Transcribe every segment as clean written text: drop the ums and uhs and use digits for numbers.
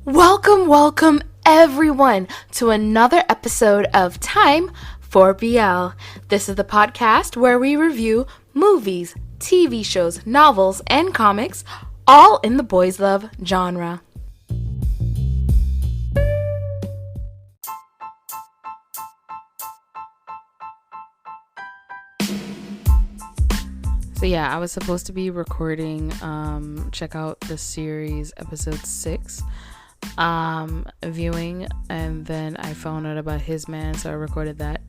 Welcome everyone to another episode of Time for BL. This is the podcast where we review movies, TV shows, novels, and comics, all in the boys love genre. So yeah, I was supposed to be recording check out the series episode 6 viewing, and then I found out about His Man, so I recorded that.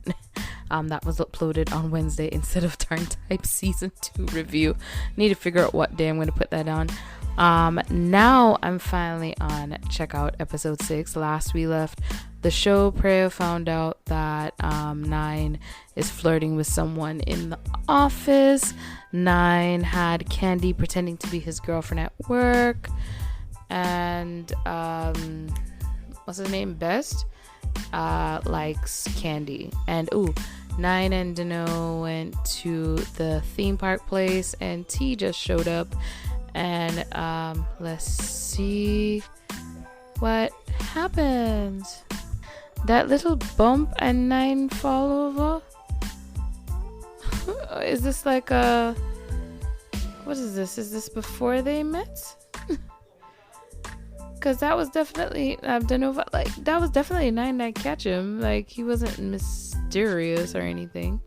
That was uploaded on Wednesday instead of Darn Type season 2 review. Need to figure out what day I'm going to put that on. Now I'm finally on check out episode 6. Last we left the show, Preyo found out that 9 is flirting with someone in the office. 9 had Candy pretending to be his girlfriend at work, and what's his name, Best likes Candy. And 9 and Dano went to the theme park place, and T just showed up. And let's see what happens. That little bump and 9 fall over. Is this like a... What is this? Is this before they met? Because that was definitely... I don't know, but like that was definitely 9 that catch him. Like, he wasn't mysterious or anything.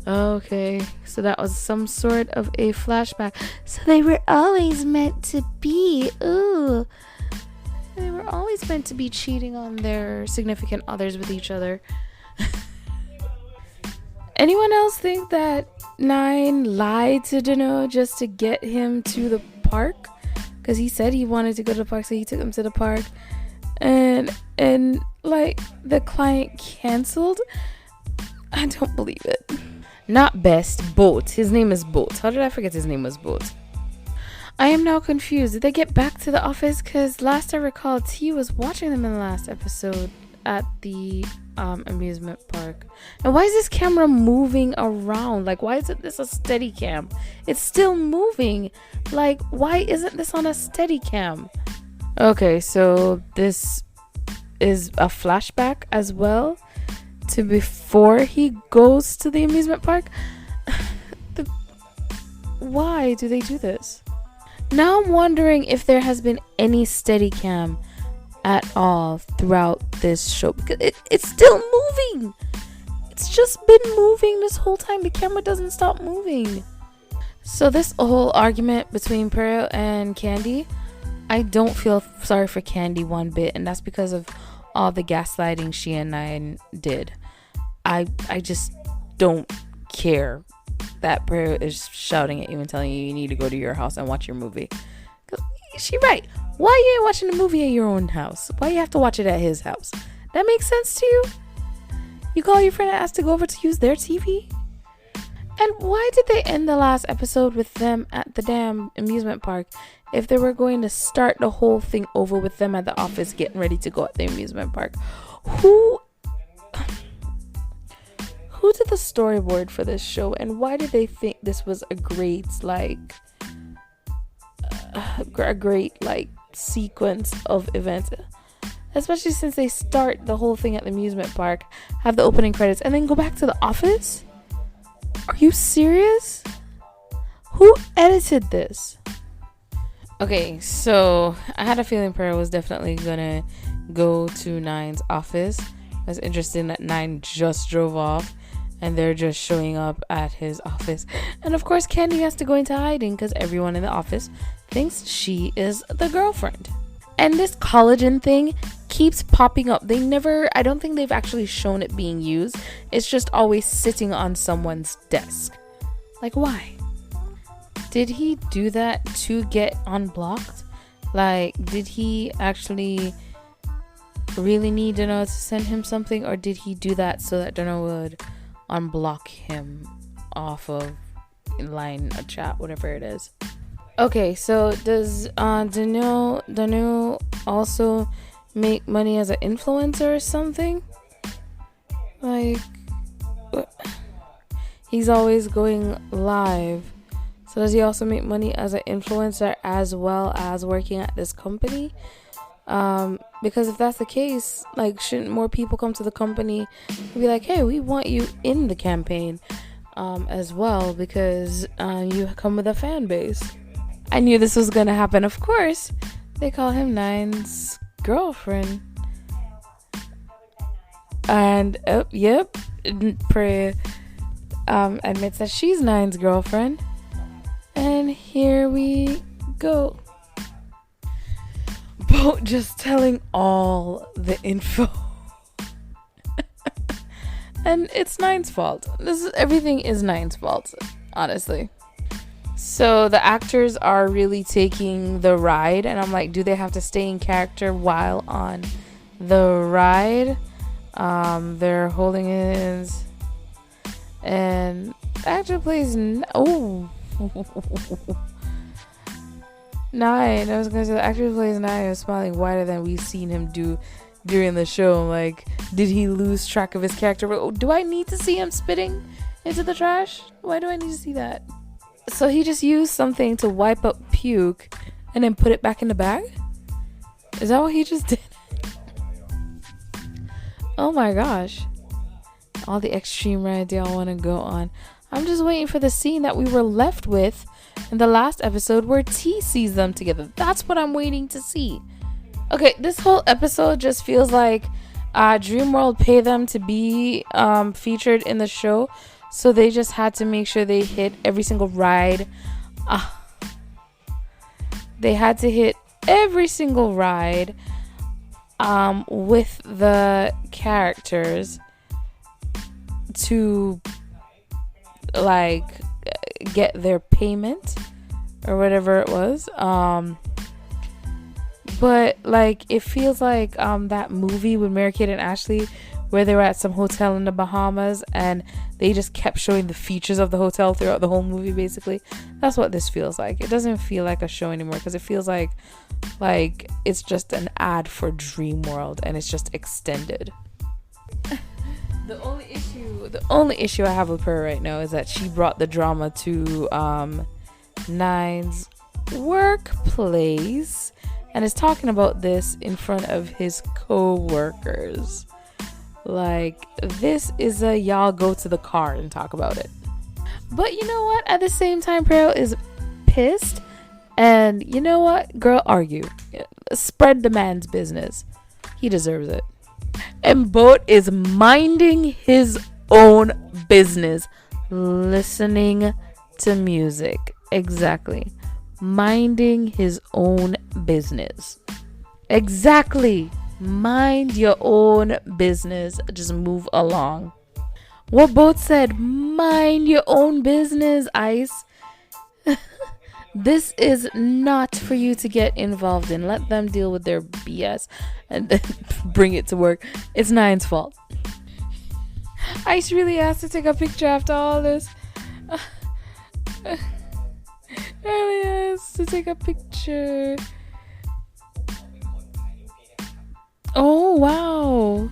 Okay, so that was some sort of a flashback. So they were always meant to be. Ooh. They were always meant to be cheating on their significant others with each other. Anyone else think that 9 lied to Dano just to get him to the park? Because he said he wanted to go to the park, so he took him to the park. And like, the client canceled? I don't believe it. Not Best, Boat. His name is Boat. How did I forget his name was Boat? I am now confused. Did they get back to the office? Because last I recall, T was watching them in the last episode at the amusement park. And why is this camera moving around? Like, why isn't this a steady cam? It's still moving. Like, why isn't this on a steady cam? Okay, so this is a flashback as well to before he goes to the amusement park. Why do they do this? Now I'm wondering if there has been any steady cam at all throughout this show, because it's still moving. It's just been moving this whole time. The camera doesn't stop moving. So this whole argument between Preyo and Candy, I don't feel sorry for Candy one bit, and that's because of all the gaslighting she and 9 did. I just don't care that Preyo is shouting at you and telling you need to go to your house and watch your movie. She right. Why you ain't watching the movie at your own house? Why you have to watch it at his house? That makes sense to you? You call your friend and ask to go over to use their TV? And why did they end the last episode with them at the damn amusement park if they were going to start the whole thing over with them at the office getting ready to go at the amusement park? Who did the storyboard for this show, and why did they think this was a great sequence of events, especially since they start the whole thing at the amusement park, have the opening credits, and then go back to the office? Are you serious? Who edited this? Okay, so I had a feeling Preyo was definitely gonna go to 9's office. I was interested that 9 just drove off and they're just showing up at his office. And of course, Candy has to go into hiding because everyone in the office thinks she is the girlfriend. And this collagen thing keeps popping up. I don't think they've actually shown it being used. It's just always sitting on someone's desk. Like, why? Did he do that to get unblocked? Like, did he actually really need Dano to send him something? Or did he do that so that Dano would unblock him off of line of chat, whatever it is? Okay, so does Danu also make money as an influencer or something? Like, he's always going live. So does he also make money as an influencer as well as working at this company? Because if that's the case, like, shouldn't more people come to the company and be like, hey, we want you in the campaign as well, because you come with a fan base. I knew this was gonna happen. Of course, they call him Nine's girlfriend. And yep, Prey admits that she's Nine's girlfriend. And here we go. Boat just telling all the info. And it's Nine's fault. Everything is Nine's fault, honestly. So the actors are really taking the ride, and I'm like, do they have to stay in character while on the ride? They're holding hands, and the actor plays Nine. I was gonna say the actor who plays Nine is smiling wider than we've seen him do during the show. Like, did he lose track of his character? Do I need to see him spitting into the trash? Why do I need to see that? So he just used something to wipe up puke and then put it back in the bag? Is that what he just did? Oh my gosh. All the extreme rides y'all want to go on. I'm just waiting for the scene that we were left with in the last episode where T sees them together. That's what I'm waiting to see. Okay, this whole episode just feels like DreamWorld paid them to be featured in the show. So they just had to make sure they hit every single ride. They had to hit every single ride with the characters to, like, get their payment or whatever it was. But, like, it feels like that movie with Mary-Kate and Ashley where they were at some hotel in the Bahamas and they just kept showing the features of the hotel throughout the whole movie, basically. That's what this feels like. It doesn't feel like a show anymore because it feels like it's just an ad for DreamWorld and it's just extended. The only issue I have with her right now is that she brought the drama to Nine's workplace and is talking about this in front of his co-workers. Like, this is a y'all go to the car and talk about it. But you know what? At the same time, Pearl is pissed. And you know what? Girl, argue. Spread the man's business. He deserves it. And Boat is minding his own business. Listening to music. Exactly. Minding his own business. Exactly. Mind your own business. Just move along. What Boat said, mind your own business, Ice. This is not for you to get involved in. Let them deal with their BS and bring it to work. It's Nine's fault. Ice really has to take a picture after all this. Really has to take a picture. Oh, wow.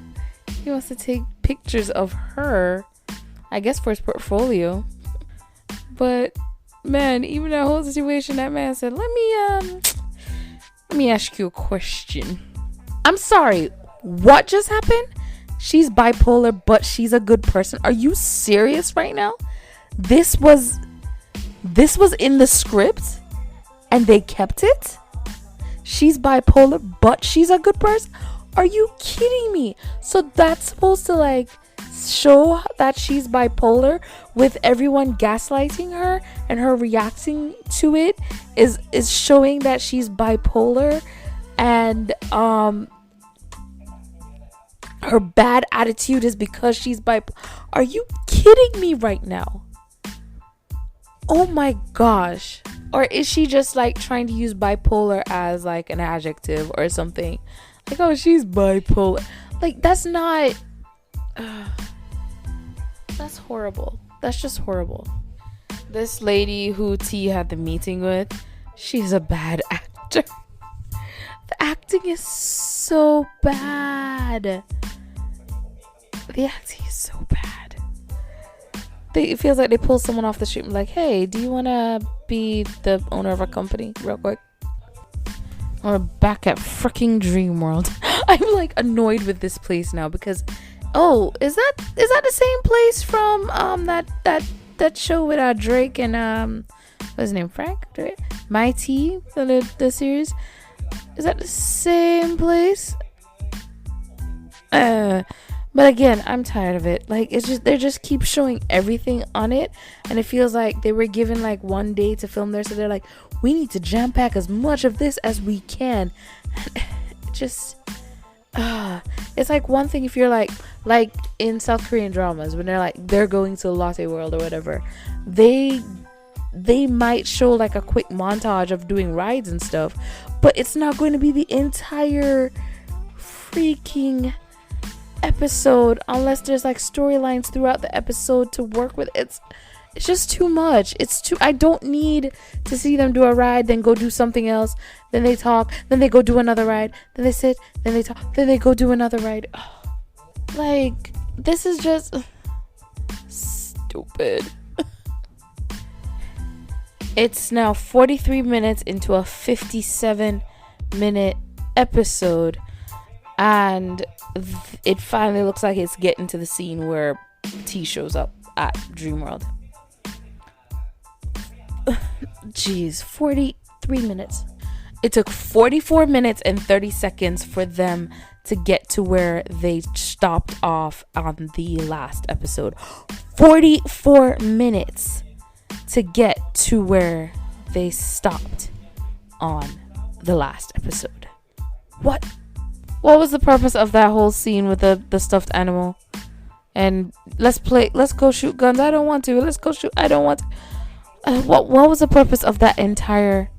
He wants to take pictures of her, I guess, for his portfolio. But, man, even that whole situation, that man said, let me ask you a question. I'm sorry, what just happened? She's bipolar, but she's a good person. Are you serious right now? This was in the script, and they kept it? She's bipolar, but she's a good person? Are you kidding me? So that's supposed to, like, show that she's bipolar with everyone gaslighting her, and her reacting to it is showing that she's bipolar, and her bad attitude is because she's bipolar. Are you kidding me right now? Oh my gosh. Or is she just, like, trying to use bipolar as, like, an adjective or something? Like, oh, she's bipolar. Like, that's not... that's horrible. That's just horrible. This lady who T had the meeting with, she's a bad actor. The acting is so bad. The acting is so bad. It feels like they pull someone off the street and like, hey, do you want to be the owner of our company real quick? We're back at freaking Dream World. I'm like annoyed with this place now because, oh, is that the same place from that show with Drake and what's his name, Frank? Drake? My Tea, the series. Is that the same place? But again, I'm tired of it. Like, it's just, they just keep showing everything on it, and it feels like they were given like one day to film there, so they're like, we need to jam pack as much of this as we can. Just it's like one thing if you're like in South Korean dramas when they're going to Lotte World or whatever, they might show like a quick montage of doing rides and stuff, but it's not going to be the entire freaking episode unless there's like storylines throughout the episode to work with. It's just too much. I don't need to see them do a ride, then go do something else, then they talk, then they go do another ride, then they sit, then they talk, then they go do another ride. Like, this is just stupid. It's now 43 minutes into a 57-minute episode, and it finally looks like it's getting to the scene where T shows up at Dreamworld. Jeez, 43 minutes. It took 44 minutes and 30 seconds for them to get to where they stopped off on the last episode. 44 minutes to get to where they stopped on the last episode. What was the purpose of that whole scene with the stuffed animal? And let's go shoot guns. I don't want to. Let's go shoot. I don't want to. What was the purpose of that entire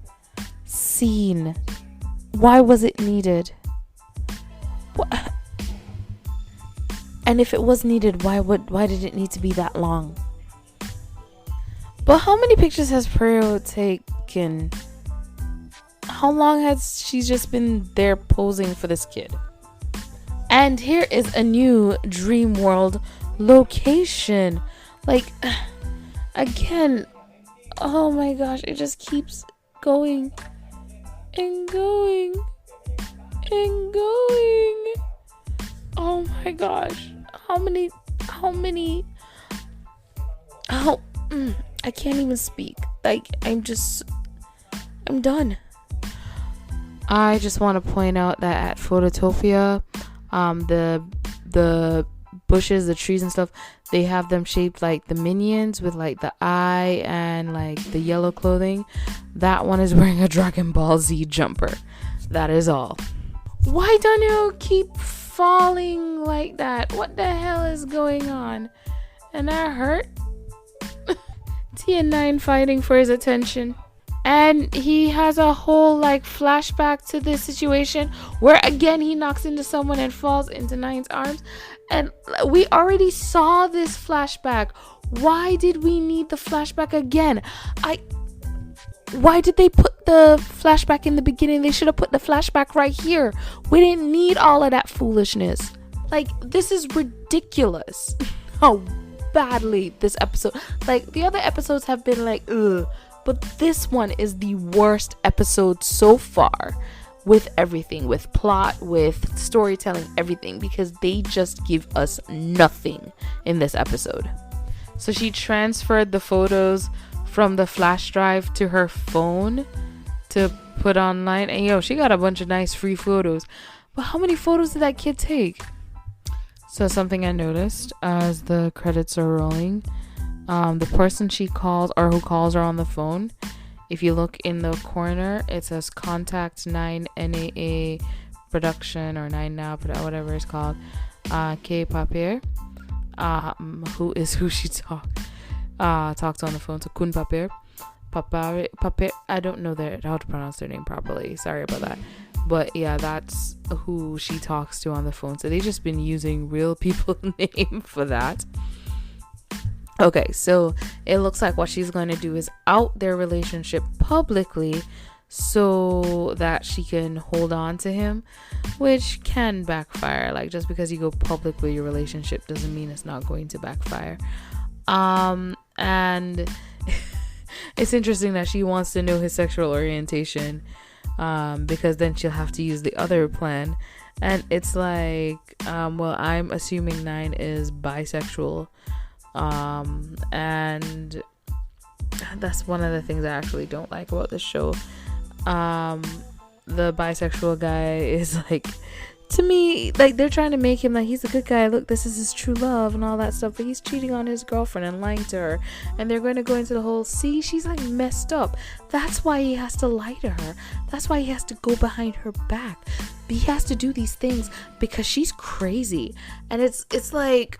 scene? Why was it needed? What? And if it was needed, why did it need to be that long? But how many pictures has Preo taken? How long has she just been there posing for this kid? And here is a new Dream World location. Like, again, oh my gosh, it just keeps going and going and going. Oh my gosh. I can't even speak. Like, I'm done. I just want to point out that at Phototopia, the bushes, the trees and stuff, they have them shaped like the Minions with like the eye and like the yellow clothing. That one is wearing a Dragon Ball Z jumper. That is all. Why don't you keep falling like that? What the hell is going on? And that hurt. TN9 fighting for his attention. And he has a whole like flashback to this situation where again he knocks into someone and falls into Nine's arms. And we already saw this flashback. Why did we need the flashback again? Why did they put the flashback in the beginning? They should have put the flashback right here. We didn't need all of that foolishness. Like, this is ridiculous. How badly this episode, like the other episodes have been like ugh, but this one is the worst episode so far, with everything, with plot, with storytelling, everything, because they just give us nothing in this episode. So she transferred the photos from the flash drive to her phone to put online, and she got a bunch of nice free photos. But how many photos did that kid take? So something I noticed as the credits are rolling, the person she calls or who calls her on the phone, if you look in the corner, it says contact 9NAA production or 9 now, whatever it's called, K Papier, who she talked on the phone to Kun Papier. Papier, I don't know how to pronounce their name properly, sorry about that. But yeah, that's who she talks to on the phone. So they just been using real people's name for that. Okay, so it looks like what she's going to do is out their relationship publicly so that she can hold on to him, which can backfire. Like, just because you go public with your relationship doesn't mean it's not going to backfire. And it's interesting that she wants to know his sexual orientation. because then she'll have to use the other plan. And it's like, well, I'm assuming 9 is bisexual, and that's one of the things I actually don't like about this show. The bisexual guy is like, to me, like, they're trying to make him like he's a good guy. Look, this is his true love and all that stuff. But he's cheating on his girlfriend and lying to her. And they're going to go into the whole, see, she's like messed up. That's why he has to lie to her. That's why he has to go behind her back. He has to do these things because she's crazy. And it's like,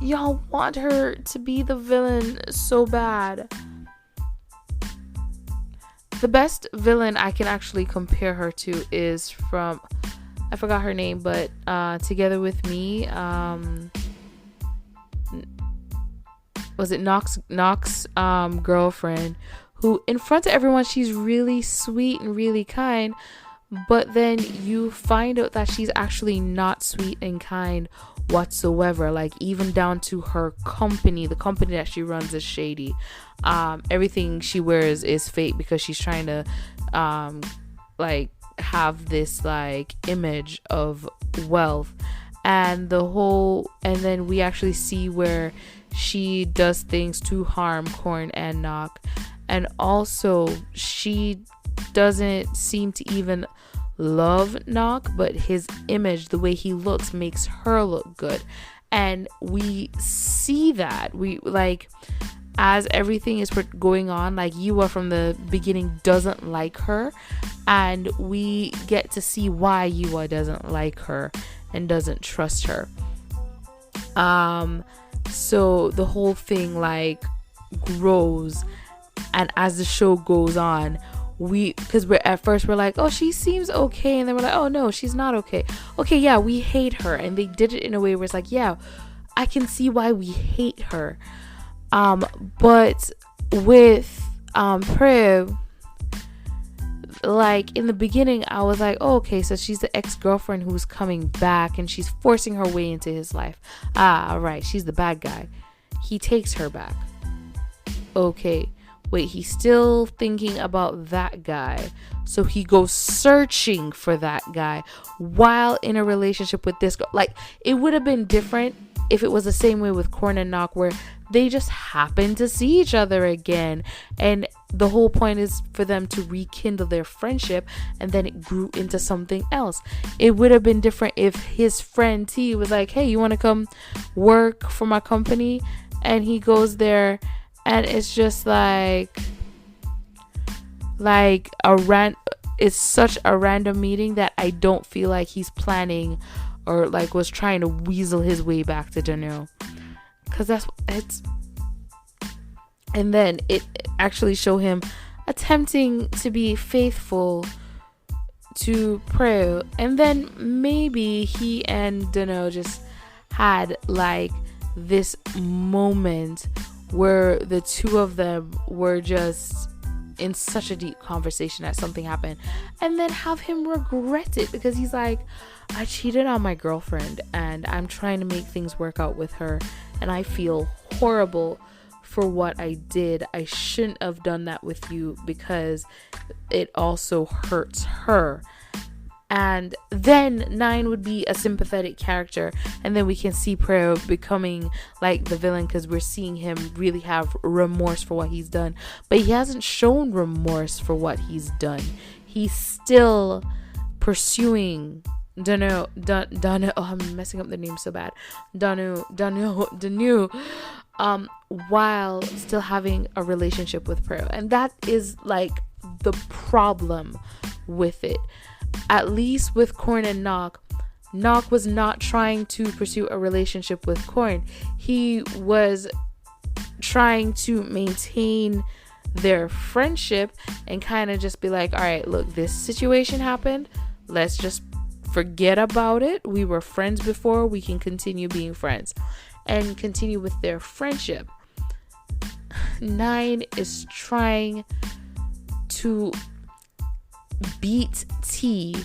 y'all want her to be the villain so bad. The best villain I can actually compare her to is from, I forgot her name, but Together With Me. Was it Knox girlfriend, who in front of everyone she's really sweet and really kind, but then you find out that she's actually not sweet and kind whatsoever. Like, even down to her company, the company that she runs is shady. Everything she wears is fake because she's trying to like have this like image of wealth, and then we actually see where she does things to harm Korn and Knock, and also she doesn't seem to even love Knock, but his image, the way he looks, makes her look good. And we see that as everything is going on, like, Yua from the beginning doesn't like her, and we get to see why Yua doesn't like her and doesn't trust her. So the whole thing like grows, and as the show goes on, because at first we're like, oh, she seems okay, and then we're like, oh no, she's not okay. Okay, yeah, we hate her, and they did it in a way where it's like, yeah, I can see why we hate her. But with Priv, like, in the beginning I was like, oh, okay, so she's the ex-girlfriend who's coming back and she's forcing her way into his life. Right, she's the bad guy. He takes her back. Okay, wait, he's still thinking about that guy, so he goes searching for that guy while in a relationship with this girl. Like, it would have been different if it was the same way with Korn and Knock, where they just happen to see each other again, and the whole point is for them to rekindle their friendship, and then it grew into something else. It would have been different if his friend T was like, hey, you want to come work for my company? And he goes there, and it's just like it's such a random meeting that I don't feel like he's planning or like was trying to weasel his way back to Danu. Because and then it actually show him attempting to be faithful to Prue, and then maybe he and Dano just had like this moment where the two of them were just in such a deep conversation that something happened, and then have him regret it because he's like, I cheated on my girlfriend and I'm trying to make things work out with her, and I feel horrible for what I did. I shouldn't have done that with you because it also hurts her. And then 9 would be a sympathetic character, and then we can see Preo becoming like the villain because we're seeing him really have remorse for what he's done, but he hasn't shown remorse for what he's done. He's still pursuing Danu. Oh, I'm messing up the name so bad. Danu. While still having a relationship with Preo, and that is like the problem with it. At least with Korn and Knock was not trying to pursue a relationship with Korn. He was trying to maintain their friendship and kind of just be like, all right, look, this situation happened. Let's just forget about it. We were friends before. We can continue being friends and continue with their friendship. 9 is trying to beat T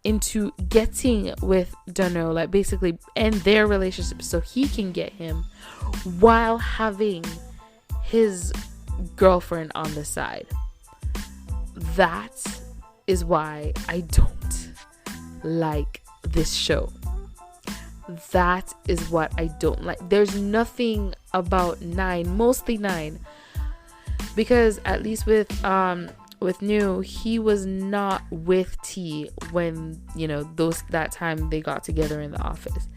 into getting with Dano, like basically end their relationship so he can get him, while having his girlfriend on the side. That is why I don't like this show. That is what I don't like. There's nothing about 9, mostly 9, because at least with New, he was not with T when, you know, that time they got together in the office.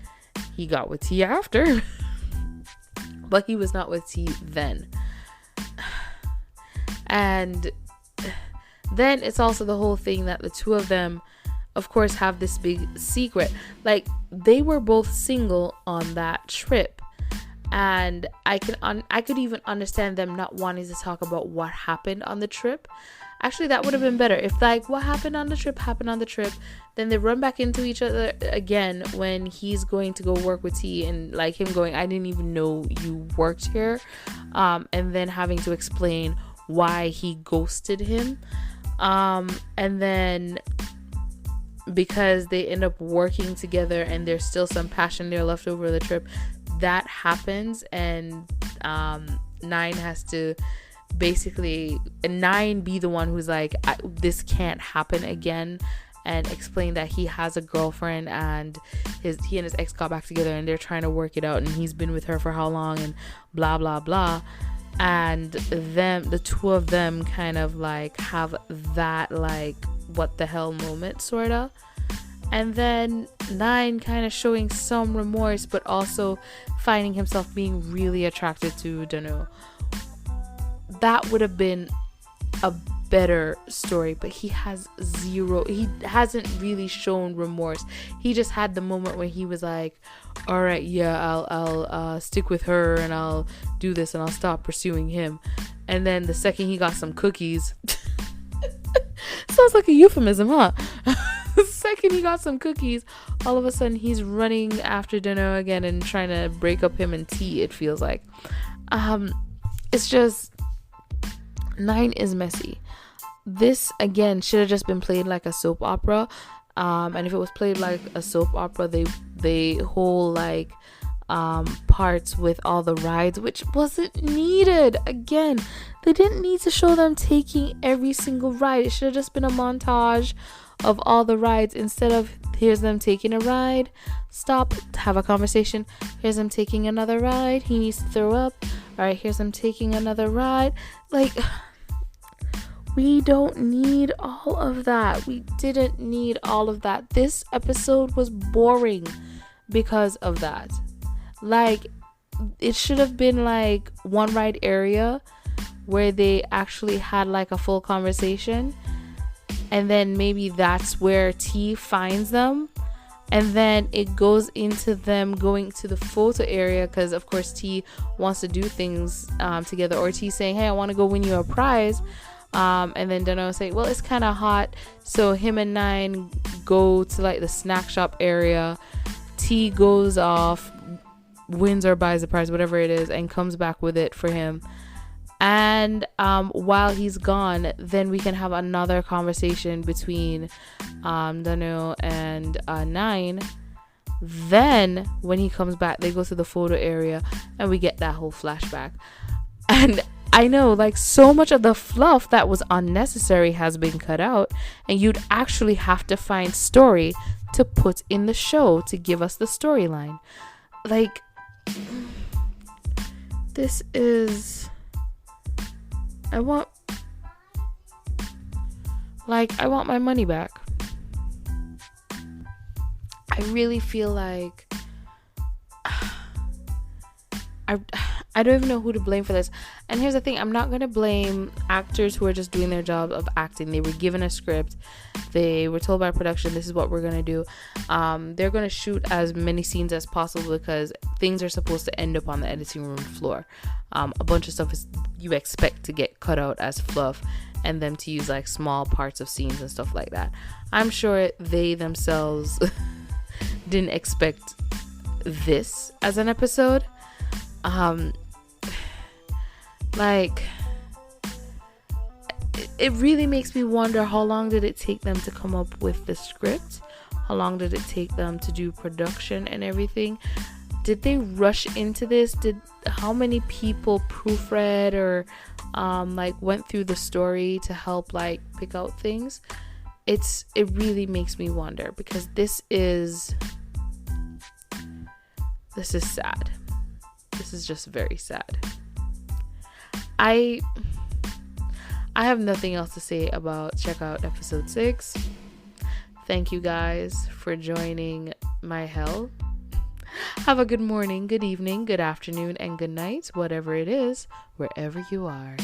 He got with T after, but he was not with T then. And then it's also the whole thing that the two of them, of course, have this big secret. Like, they were both single on that trip, and I could even understand them not wanting to talk about what happened on the trip. Actually, that would have been better if, like, what happened on the trip, then they run back into each other again when he's going to go work with T, and like him going, I didn't even know you worked here, and then having to explain why he ghosted him, and then because they end up working together and there's still some passion there left over the trip, that happens, and 9 has to basically, 9 be the one who's like, this can't happen again, and explain that he has a girlfriend and he and his ex got back together and they're trying to work it out, and he's been with her for how long, and blah blah blah. And the two of them kind of like have that like what the hell moment sort of, and then 9 kind of showing some remorse but also finding himself being really attracted to Danu. That would have been a better story, but he hasn't really shown remorse. He just had the moment when he was like, all right, yeah, I'll stick with her and I'll do this and I'll stop pursuing him. And then the second he got some cookies, sounds like a euphemism, huh? The second he got some cookies, all of a sudden he's running after Dano again and trying to break up him and T, it feels like. It's just, 9 is messy. This again should have just been played like a soap opera, and if it was played like a soap opera, they whole like parts with all the rides, which wasn't needed. Again, they didn't need to show them taking every single ride. It should have just been a montage of all the rides instead of here's them taking a ride, stop, have a conversation, here's them taking another ride, he needs to throw up, all right, here's them taking another ride. Like, we don't need all of that. We didn't need all of that. This episode was boring because of that. Like, it should have been like one ride area where they actually had like a full conversation, and then maybe that's where T finds them, and then it goes into them going to the photo area because of course T wants to do things together, or T saying, hey, I want to go win you a prize. And then Dano say, well, it's kind of hot, so him and 9 go to like the snack shop area. T goes off, wins or buys the prize, whatever it is, and comes back with it for him. And while he's gone, then we can have another conversation between Dano and 9. Then when he comes back, they go to the photo area and we get that whole flashback. And I know, like, so much of the fluff that was unnecessary has been cut out, and you'd actually have to find story to put in the show to give us the storyline. Like, this is, I want my money back. I really feel like I don't even know who to blame for this. And here's the thing, I'm not going to blame actors who are just doing their job of acting. They were given a script. They were told by production, this is what we're going to do. They're going to shoot as many scenes as possible because things are supposed to end up on the editing room floor. A bunch of stuff is you expect to get cut out as fluff and them to use like small parts of scenes and stuff like that. I'm sure they themselves didn't expect this as an episode. Like, it really makes me wonder, how long did it take them to come up with the script? How long did it take them to do production and everything? did they rush into this? How many people proofread or like went through the story to help like pick out things? It really makes me wonder, because this is sad. This is just very sad. I have nothing else to say about check out episode 6. Thank you guys for joining my hell. Have a good morning, good evening, good afternoon, and good night, whatever it is, wherever you are.